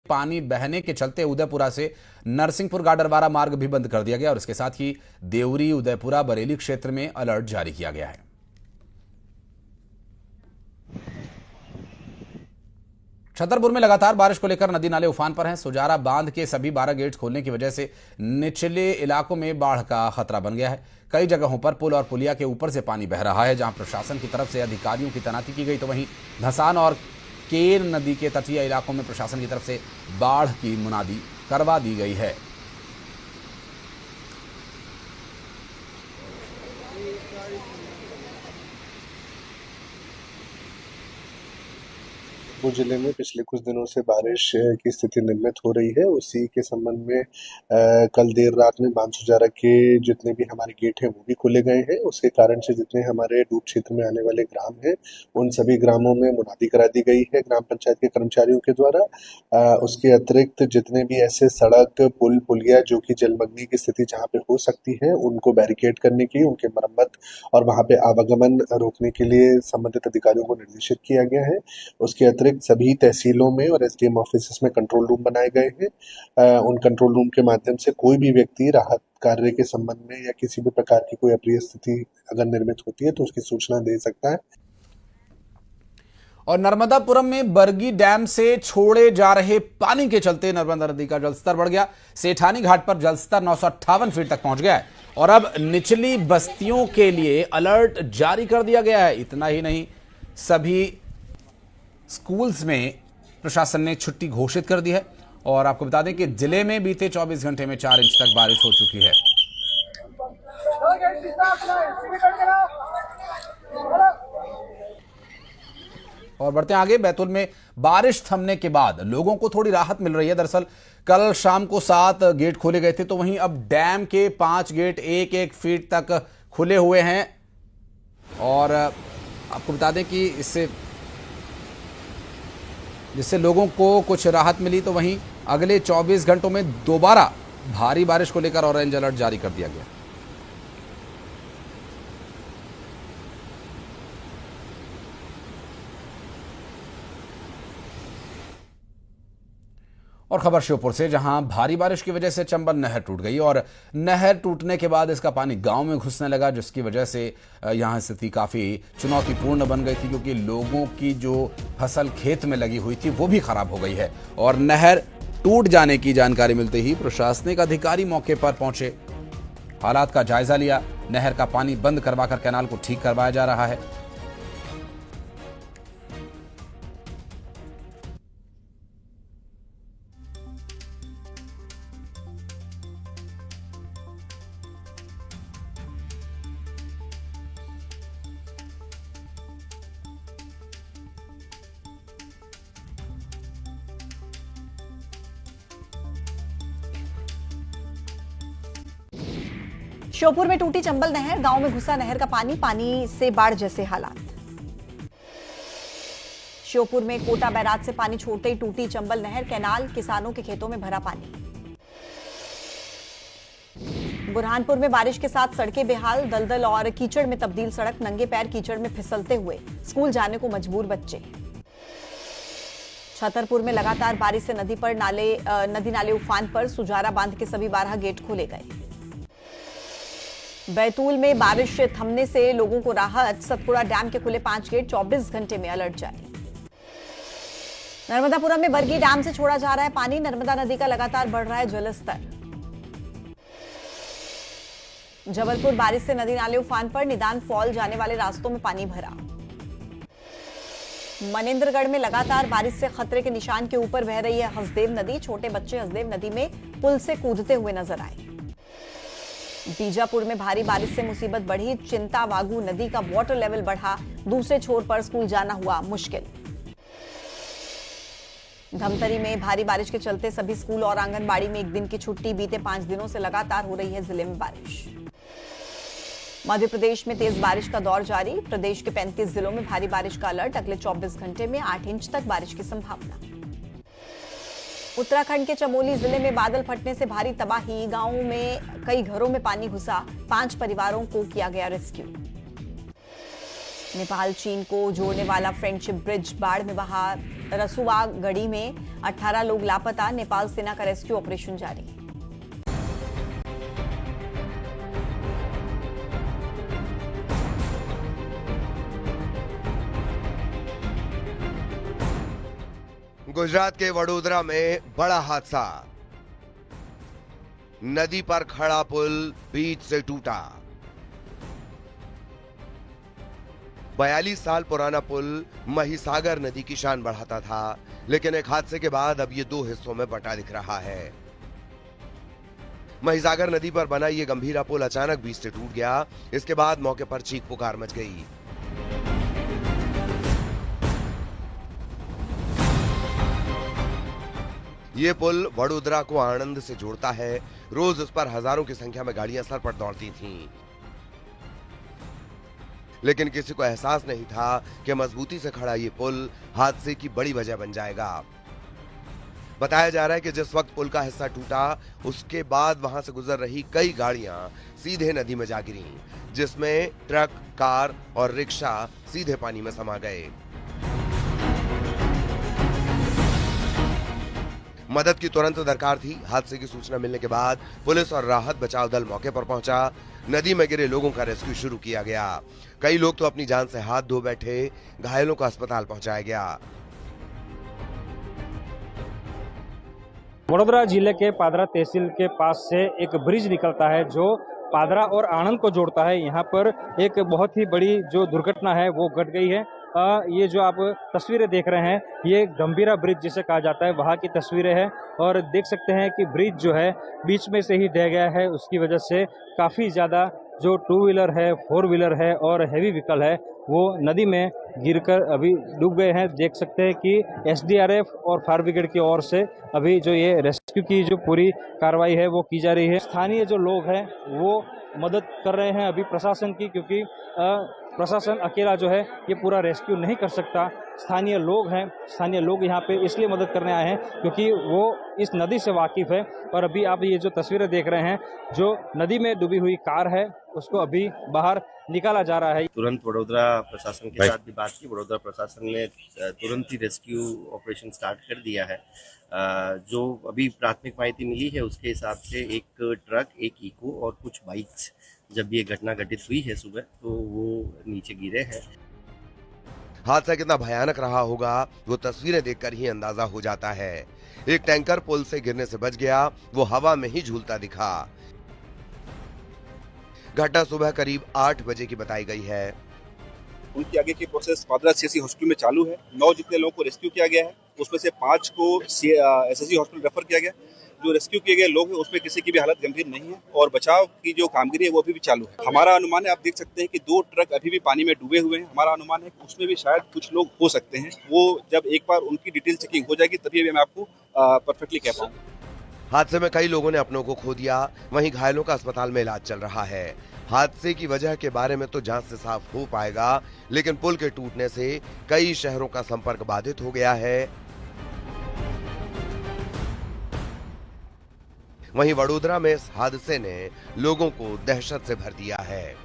पानी बहने के चलते उदयपुरा से नरसिंहपुर गाडरवारा मार्ग भी बंद कर दिया गया और इसके साथ ही देवरी, उदयपुरा, बरेली क्षेत्र में अलर्ट जारी किया गया है। छतरपुर में लगातार बारिश को लेकर नदी नाले उफान पर हैं। सुजारा बांध के सभी 12 गेट खोलने की वजह से निचले इलाकों में बाढ़ का खतरा बन गया है। कई जगहों पर पुल और पुलिया के ऊपर से पानी बह रहा है। जहां प्रशासन की तरफ से अधिकारियों की तैनाती की गई, तो वहीं धसान और केर नदी के तटीय इलाकों में प्रशासन की तरफ से बाढ़ की मुनादी करवा दी गई है। जिले में पिछले कुछ दिनों से बारिश की स्थिति निर्मित हो रही है। उसी के संबंध में कल देर रात में बांसुजारा के जितने भी हमारे गेट हैं वो भी खोले गए हैं। उसके कारण से जितने हमारे डूब क्षेत्र में आने वाले ग्राम हैं उन सभी ग्रामों में मुनादी करा दी गई है ग्राम पंचायत के कर्मचारियों के द्वारा। उसके अतिरिक्त जितने भी ऐसे सड़क, पुल, पुलिया जो कि जलमग्नी की स्थिति जहाँ पे हो सकती है उनको बैरिकेड करने की, उनके मरम्मत और वहाँ पे आवागमन रोकने के लिए संबंधित अधिकारियों को निर्देशित किया गया है। उसके अतिरिक्त सभी तहसीलों में और एसडीएम ऑफिस में कंट्रोल रूम बनाए गए हैं। उन कंट्रोल रूम के माध्यम से कोई भी व्यक्ति राहत कार्य के संबंध में या किसी भी प्रकार की कोई अप्रिय स्थिति अगर निर्मित होती है तो उसकी सूचना दे सकता है। और नर्मदापुरम में बरगी डैम से छोड़े जा रहे पानी के चलते नर्मदा नदी का जलस्तर बढ़ गया। सेठानी घाट पर जलस्तर 958 फीट तक पहुंच गया है और अब निचली बस्तियों के लिए अलर्ट जारी कर दिया गया है। इतना ही नहीं, सभी स्कूल्स में प्रशासन ने छुट्टी घोषित कर दी है। और आपको बता दें कि जिले में बीते 24 घंटे में 4 इंच तक बारिश हो चुकी है। और बढ़ते हैं आगे, बैतूल में बारिश थमने के बाद लोगों को थोड़ी राहत मिल रही है। दरअसल कल शाम को 7 गेट खोले गए थे, तो वहीं अब डैम के 5 गेट 1-1 फीट तक खुले हुए हैं। और आपको बता दें कि जिससे लोगों को कुछ राहत मिली, तो वहीं अगले 24 घंटों में दोबारा भारी बारिश को लेकर ऑरेंज अलर्ट जारी कर दिया गया। और खबर श्योपुर से, जहां भारी बारिश की वजह से चंबल नहर टूट गई और नहर टूटने के बाद इसका पानी गांव में घुसने लगा, जिसकी वजह से यहां स्थिति काफी चुनौतीपूर्ण बन गई थी, क्योंकि लोगों की जो फसल खेत में लगी हुई थी वो भी खराब हो गई है। और नहर टूट जाने की जानकारी मिलते ही प्रशासनिक अधिकारी मौके पर पहुंचे, हालात का जायजा लिया। नहर का पानी बंद करवाकर कैनाल को ठीक करवाया जा रहा है। श्योपुर में टूटी चंबल नहर, गांव में घुसा नहर का पानी, पानी से बाढ़ जैसे हालात। श्योपुर में कोटा बैराज से पानी छोड़ते ही टूटी चंबल नहर, कैनाल, किसानों के खेतों में भरा पानी। बुरहानपुर में बारिश के साथ सड़कें बेहाल, दलदल और कीचड़ में तब्दील सड़क, नंगे पैर कीचड़ में फिसलते हुए स्कूल जाने को मजबूर बच्चे। छतरपुर में लगातार बारिश से नदी नाले उफान पर, सुजारा बांध के सभी 12 गेट खोले गए। बैतूल में बारिश थमने से लोगों को राहत, सतपुड़ा डैम के खुले 5 गेट, 24 घंटे में अलर्ट जारी। नर्मदापुरम में बरगी डैम से छोड़ा जा रहा है पानी, नर्मदा नदी का लगातार बढ़ रहा है जलस्तर। जबलपुर बारिश से नदी नाले उफान पर, निदान फॉल जाने वाले रास्तों में पानी भरा। मनेंद्रगढ़ में लगातार बारिश से खतरे के निशान के ऊपर बह रही है हसदेव नदी, छोटे बच्चे हसदेव नदी में पुल से कूदते हुए नजर आए। बीजापुर में भारी बारिश से मुसीबत बढ़ी, चिंतावागू नदी का वाटर लेवल बढ़ा, दूसरे छोर पर स्कूल जाना हुआ मुश्किल। धमतरी में भारी बारिश के चलते सभी स्कूल और आंगनबाड़ी में 1 दिन की छुट्टी, बीते 5 दिनों से लगातार हो रही है जिले में बारिश। मध्य प्रदेश में तेज बारिश का दौर जारी, प्रदेश के 35 जिलों में भारी बारिश का अलर्ट, अगले 24 घंटे में 8 इंच तक बारिश की संभावना। उत्तराखंड के चमोली जिले में बादल फटने से भारी तबाही, गांव में कई घरों में पानी घुसा, 5 परिवारों को किया गया रेस्क्यू। नेपाल चीन को जोड़ने वाला फ्रेंडशिप ब्रिज बाढ़ में बहा, रसुवागढ़ी में 18 लोग लापता, नेपाल सेना का रेस्क्यू ऑपरेशन जारी। गुजरात के वडोदरा में बड़ा हादसा, नदी पर खड़ा पुल बीच से टूटा। 42 साल पुराना पुल महिसागर नदी की शान बढ़ाता था, लेकिन एक हादसे के बाद अब ये दो हिस्सों में बंटा दिख रहा है। महिसागर नदी पर बना ये गंभीरा पुल अचानक बीच से टूट गया। इसके बाद मौके पर चीख पुकार मच गई। ये पुल वडोदरा को आणंद से जोड़ता है। रोज इस पर हजारों की संख्या में गाड़ियां सर पर दौड़ती थीं। लेकिन किसी को एहसास नहीं था कि मजबूती से खड़ा ये पुल हादसे की बड़ी वजह बन जाएगा। बताया जा रहा है कि जिस वक्त पुल का हिस्सा टूटा, उसके बाद वहां से गुजर रही कई गाड़ियां सीधे नदी में जा गिरी, जिसमें ट्रक, कार और रिक्शा सीधे पानी में समा गए। मदद की तुरंत दरकार थी। हादसे की सूचना मिलने के बाद पुलिस और राहत बचाव दल मौके पर पहुंचा। नदी में गिरे लोगों का रेस्क्यू शुरू किया गया। कई लोग तो अपनी जान से हाथ धो बैठे, घायलों को अस्पताल पहुंचाया गया। वडोदरा जिले के पादरा तहसील के पास से एक ब्रिज निकलता है जो पादरा और आणंद को जोड़ता है। यहाँ पर एक बहुत ही बड़ी जो दुर्घटना है वो घट गई है। ये जो आप तस्वीरें देख रहे हैं, ये गंभीरा ब्रिज जिसे कहा जाता है, वहाँ की तस्वीरें हैं। और देख सकते हैं कि ब्रिज जो है बीच में से ही ढह गया है। उसकी वजह से काफ़ी ज़्यादा जो 2 व्हीलर है, 4 व्हीलर है और हैवी व्हीकल है वो नदी में गिरकर अभी डूब गए हैं। देख सकते हैं कि एसडीआरएफ और फायर ब्रिगेड की ओर से अभी जो ये रेस्क्यू की जो पूरी कार्रवाई है वो की जा रही है। स्थानीय जो लोग हैं वो मदद कर रहे हैं अभी प्रशासन की, क्योंकि प्रशासन अकेला जो है ये पूरा रेस्क्यू नहीं कर सकता। स्थानीय लोग हैं, स्थानीय लोग यहाँ पे इसलिए मदद करने आए हैं क्योंकि वो इस नदी से वाकिफ है। और अभी आप ये जो तस्वीरें देख रहे हैं, जो नदी में डूबी हुई कार है उसको अभी बाहर निकाला जा रहा है। तुरंत वडोदरा प्रशासन के साथ भी बात की। वडोदरा प्रशासन ने तुरंत ही रेस्क्यू ऑपरेशन स्टार्ट कर दिया है। जो अभी प्राथमिक माहिती मिली है उसके हिसाब से एक ट्रक, एक इको और कुछ बाइक्स, जब ये घटना घटित हुई है सुबह, तो वो नीचे गिरे हैं। हादसा कितना भयानक रहा होगा वो तस्वीरें देखकर ही अंदाजा हो जाता है। एक टैंकर पुल से गिरने से बच गया, वो हवा में ही झूलता दिखा। घटना सुबह करीब 8 बजे की बताई गई है। उनकी आगे की प्रोसेस पादरा सीएससी हॉस्पिटल में चालू है। 9 जितने लोगों को रेस्क्यू किया गया है उसमें से 5 को एसएससी हॉस्पिटल रेफर किया गया। जो रेस्क्यू किए गए लोग हैं उसमें किसी की भी हालत गंभीर नहीं है और बचाव की जो कामगिरी है वो अभी भी चालू है। हमारा अनुमान है, आप देख सकते हैं कि 2 ट्रक अभी भी पानी में डूबे हुए हैं। हमारा अनुमान है कि उसमें भी शायद कुछ लोग हो सकते हैं। वो जब एक बार उनकी डिटेल चेकिंग हो जाएगी तभी मैं आपको परफेक्टली कह पाऊंगा। हादसे में कई लोगों ने अपनों को खो दिया, वहीं घायलों का अस्पताल में इलाज चल रहा है। हादसे की वजह के बारे में तो जांच से साफ हो पाएगा, लेकिन पुल के टूटने से कई शहरों का संपर्क बाधित हो गया है। वहीं वडोदरा में इस हादसे ने लोगों को दहशत से भर दिया है।